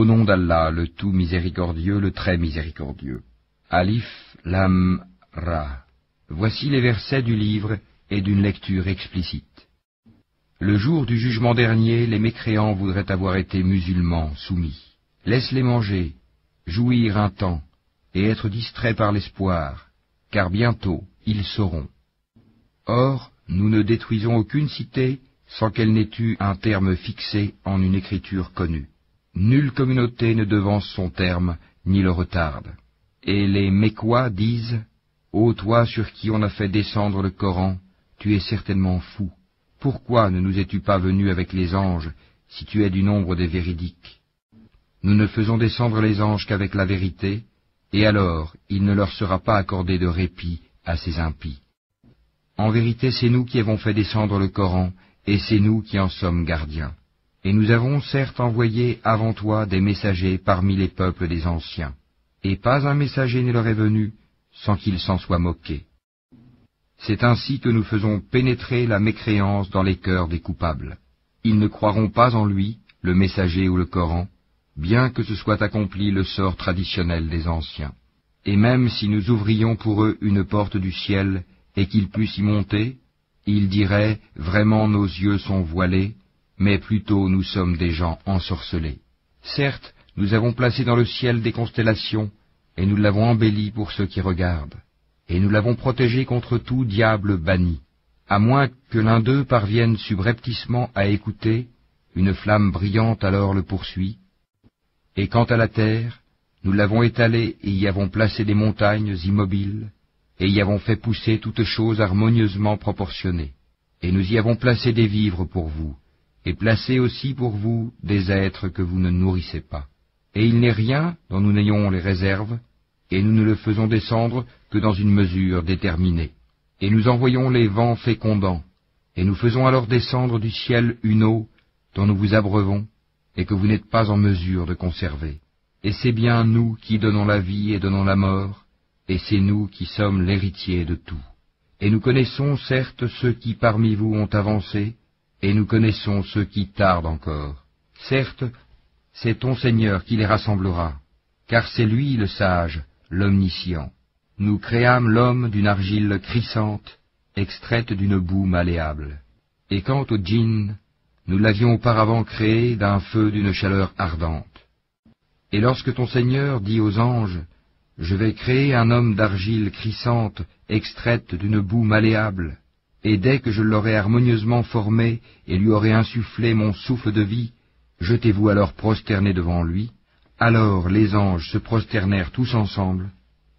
Au nom d'Allah, le tout miséricordieux, le très miséricordieux. Alif, Lam, Ra. Voici les versets du livre et d'une lecture explicite. Le jour du jugement dernier, les mécréants voudraient avoir été musulmans, soumis. Laisse-les manger, jouir un temps, et être distraits par l'espoir, car bientôt ils sauront. Or, nous ne détruisons aucune cité sans qu'elle n'ait eu un terme fixé en une écriture connue. Nulle communauté ne devance son terme, ni le retarde. Et les Mécois disent, « Ô toi sur qui on a fait descendre le Coran, tu es certainement fou. Pourquoi ne nous es-tu pas venu avec les anges, si tu es du nombre des véridiques? Nous ne faisons descendre les anges qu'avec la vérité, et alors il ne leur sera pas accordé de répit à ces impies. En vérité, c'est nous qui avons fait descendre le Coran, et c'est nous qui en sommes gardiens. Et nous avons certes envoyé avant toi des messagers parmi les peuples des anciens, et pas un messager ne leur est venu sans qu'ils s'en soient moqués. C'est ainsi que nous faisons pénétrer la mécréance dans les cœurs des coupables. Ils ne croiront pas en lui, le messager ou le Coran, bien que ce soit accompli le sort traditionnel des anciens. Et même si nous ouvrions pour eux une porte du ciel, et qu'ils puissent y monter, ils diraient, vraiment nos yeux sont voilés, mais plutôt nous sommes des gens ensorcelés. Certes, nous avons placé dans le ciel des constellations, et nous l'avons embelli pour ceux qui regardent, et nous l'avons protégé contre tout diable banni. À moins que l'un d'eux parvienne subrepticement à écouter, une flamme brillante alors le poursuit. Et quant à la terre, nous l'avons étalée et y avons placé des montagnes immobiles, et y avons fait pousser toutes choses harmonieusement proportionnées. Et nous y avons placé des vivres pour vous, et placé aussi pour vous des êtres que vous ne nourrissez pas. Et il n'est rien dont nous n'ayons les réserves, et nous ne le faisons descendre que dans une mesure déterminée. Et nous envoyons les vents fécondants, et nous faisons alors descendre du ciel une eau dont nous vous abreuvons, et que vous n'êtes pas en mesure de conserver. Et c'est bien nous qui donnons la vie et donnons la mort, et c'est nous qui sommes l'héritier de tout. Et nous connaissons certes ceux qui parmi vous ont avancé, et nous connaissons ceux qui tardent encore. Certes, c'est ton Seigneur qui les rassemblera, car c'est lui le sage, l'omniscient. Nous créâmes l'homme d'une argile crissante, extraite d'une boue malléable. Et quant au djinn, nous l'avions auparavant créé d'un feu d'une chaleur ardente. Et lorsque ton Seigneur dit aux anges, « Je vais créer un homme d'argile crissante, extraite d'une boue malléable, et dès que je l'aurai harmonieusement formé et lui aurai insufflé mon souffle de vie, jetez-vous alors prosterné devant lui. » Alors les anges se prosternèrent tous ensemble,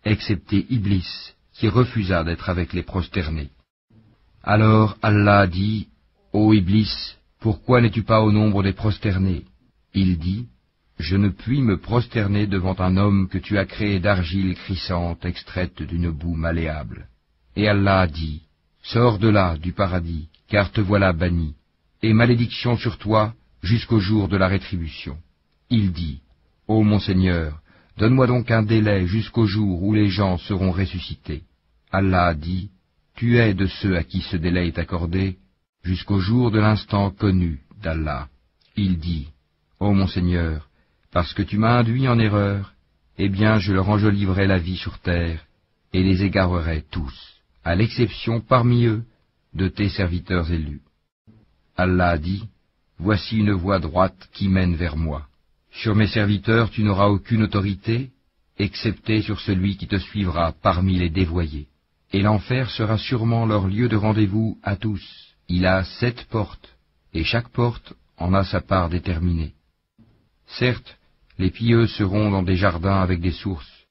excepté Iblis, qui refusa d'être avec les prosternés. Alors Allah dit, « Ô Iblis, pourquoi n'es-tu pas au nombre des prosternés ?» Il dit, « Je ne puis me prosterner devant un homme que tu as créé d'argile crissante extraite d'une boue malléable. » Et Allah dit, « Sors de là, du paradis, car te voilà banni, et malédiction sur toi jusqu'au jour de la rétribution. » Il dit, « Ô mon Seigneur, donne-moi donc un délai jusqu'au jour où les gens seront ressuscités. » Allah dit, « Tu es de ceux à qui ce délai est accordé, jusqu'au jour de l'instant connu d'Allah. » Il dit, « Ô mon Seigneur, parce que tu m'as induit en erreur, eh bien je leur enjoliverai la vie sur terre, et les égarerai tous, à l'exception parmi eux de tes serviteurs élus. » Allah dit, « Voici une voie droite qui mène vers moi. Sur mes serviteurs tu n'auras aucune autorité, excepté sur celui qui te suivra parmi les dévoyés. Et l'enfer sera sûrement leur lieu de rendez-vous à tous. Il a 7 portes, et chaque porte en a sa part déterminée. Certes, les pieux seront dans des jardins avec des sources.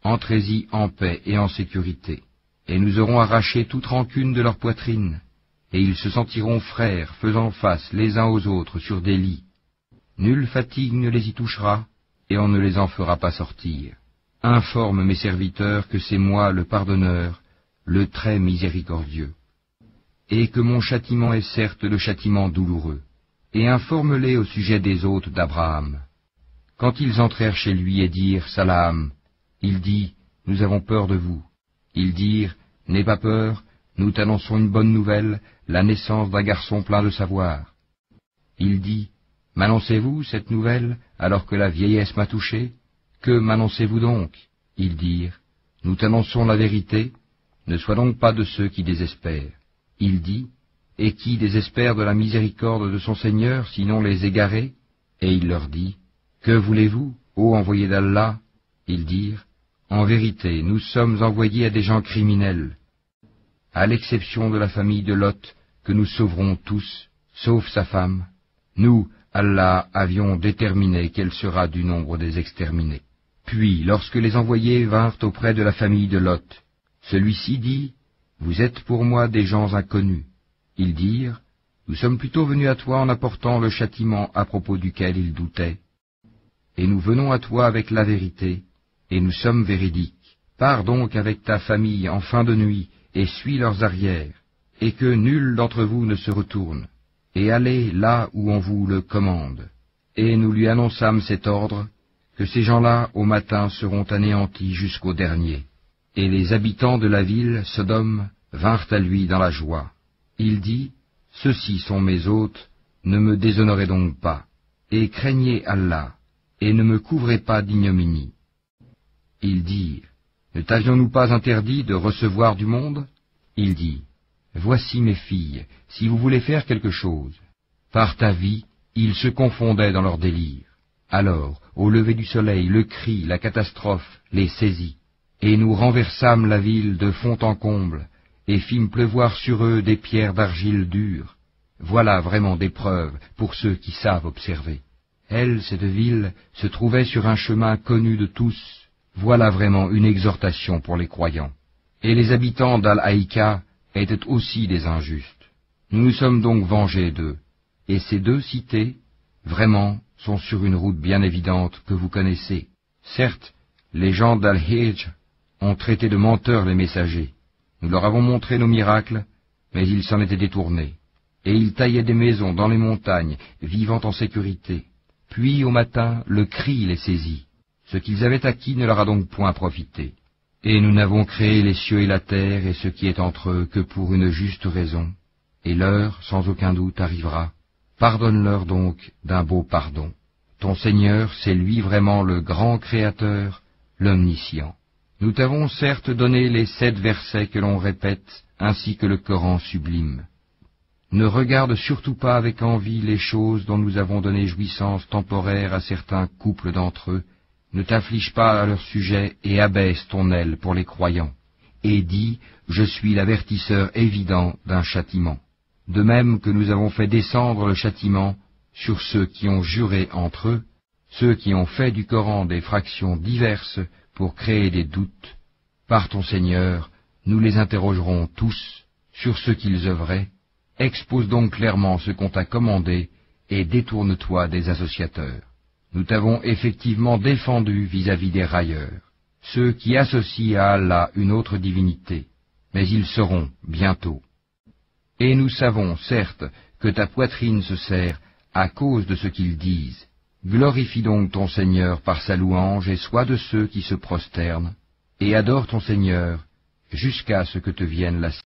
Entrez-y en paix et en sécurité, et nous aurons arraché toute rancune de leur poitrine, et ils se sentiront frères faisant face les uns aux autres sur des lits. Nulle fatigue ne les y touchera, et on ne les en fera pas sortir. Informe mes serviteurs que c'est moi le pardonneur, le très miséricordieux, et que mon châtiment est certes le châtiment douloureux, et informe-les au sujet des hôtes d'Abraham. Quand ils entrèrent chez lui et dirent « Salam », il dit « Nous avons peur de vous ». Ils dirent « N'aie pas peur, nous t'annonçons une bonne nouvelle, la naissance d'un garçon plein de savoir. » Il dit « M'annoncez-vous cette nouvelle alors que la vieillesse m'a touché? Que m'annoncez-vous donc? Ils dirent, nous t'annonçons la vérité, ne sois donc pas de ceux qui désespèrent. Il dit, et qui désespère de la miséricorde de son Seigneur, sinon les égarés? Et il leur dit, que voulez-vous, ô envoyés d'Allah? Ils dirent, en vérité, nous sommes envoyés à des gens criminels, à l'exception de la famille de Lot, que nous sauverons tous, sauf sa femme. Nous, Allah, avions déterminé qu'elle sera du nombre des exterminés. Puis, lorsque les envoyés vinrent auprès de la famille de Lot, celui-ci dit, vous êtes pour moi des gens inconnus. Ils dirent, nous sommes plutôt venus à toi en apportant le châtiment à propos duquel ils doutaient. Et nous venons à toi avec la vérité, et nous sommes véridiques. Pars donc avec ta famille en fin de nuit, et suis leurs arrières, et que nul d'entre vous ne se retourne, et allez là où on vous le commande. Et nous lui annonçâmes cet ordre, que ces gens-là au matin seront anéantis jusqu'au dernier. Et les habitants de la ville, Sodome, vinrent à lui dans la joie. Il dit, ceux-ci sont mes hôtes, ne me déshonorez donc pas, et craignez Allah, et ne me couvrez pas d'ignominie. Ils dirent, ne t'avions-nous pas interdit de recevoir du monde? Il dit, voici mes filles, si vous voulez faire quelque chose. Par ta vie, ils se confondaient dans leur délire. Alors, au lever du soleil, le cri, la catastrophe, les saisit. Et nous renversâmes la ville de fond en comble, et fîmes pleuvoir sur eux des pierres d'argile dure. Voilà vraiment des preuves pour ceux qui savent observer. Elle, cette ville, se trouvait sur un chemin connu de tous. Voilà vraiment une exhortation pour les croyants. Et les habitants d'Al-Haïka étaient aussi des injustes. Nous nous sommes donc vengés d'eux. Et ces deux cités, vraiment, sont sur une route bien évidente que vous connaissez. Certes, les gens d'Al-Hijr ont traité de menteurs les messagers. Nous leur avons montré nos miracles, mais ils s'en étaient détournés. Et ils taillaient des maisons dans les montagnes, vivant en sécurité. Puis, au matin, le cri les saisit. Ce qu'ils avaient acquis ne leur a donc point profité. Et nous n'avons créé les cieux et la terre et ce qui est entre eux que pour une juste raison. Et l'heure, sans aucun doute, arrivera. Pardonne-leur donc d'un beau pardon. Ton Seigneur, c'est lui vraiment le grand Créateur, l'Omniscient. Nous t'avons certes donné les 7 versets que l'on répète, ainsi que le Coran sublime. Ne regarde surtout pas avec envie les choses dont nous avons donné jouissance temporaire à certains couples d'entre eux. Ne t'afflige pas à leur sujet et abaisse ton aile pour les croyants. Et dis, je suis l'avertisseur évident d'un châtiment. De même que nous avons fait descendre le châtiment sur ceux qui ont juré entre eux, ceux qui ont fait du Coran des fractions diverses pour créer des doutes. Par ton Seigneur, nous les interrogerons tous sur ce qu'ils œuvraient. Expose donc clairement ce qu'on t'a commandé et détourne-toi des associateurs. Nous t'avons effectivement défendu vis-à-vis des railleurs, ceux qui associent à Allah une autre divinité, mais ils seront bientôt. Et nous savons, certes, que ta poitrine se serre à cause de ce qu'ils disent. Glorifie donc ton Seigneur par sa louange et sois de ceux qui se prosternent, et adore ton Seigneur jusqu'à ce que te vienne la